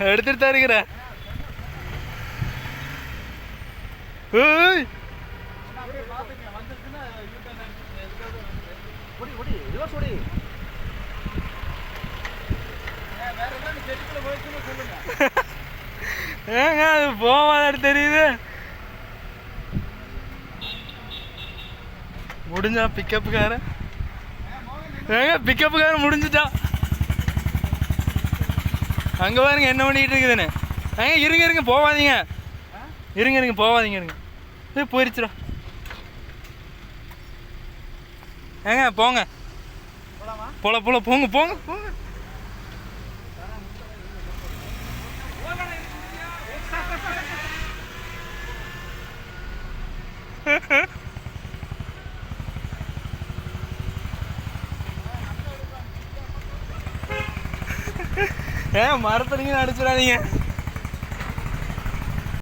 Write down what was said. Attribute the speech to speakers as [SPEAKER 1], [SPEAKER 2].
[SPEAKER 1] எடுத்துட்டு தான் இருக்கிற. ஏய் ஏங்க அது போவாத தெரியுது. முடிஞ்சா பிக்கப்புக்காரன் ஏங்க பிக்கப்புக்காரன் முடிஞ்சுட்டா. அங்கே பாருங்க என்ன பண்ணிக்கிட்டு இருக்குதுன்னு. ஏங்க இருங்க இருங்க போவாதீங்க, இருங்க இருங்க போவாதீங்க இருங்க. போயிருச்சுடா. ஏங்க போங்க போல போல போங்க போங்க போங்க. ஏன் மரத்தடிங்க அடிச்சிடாதீங்க.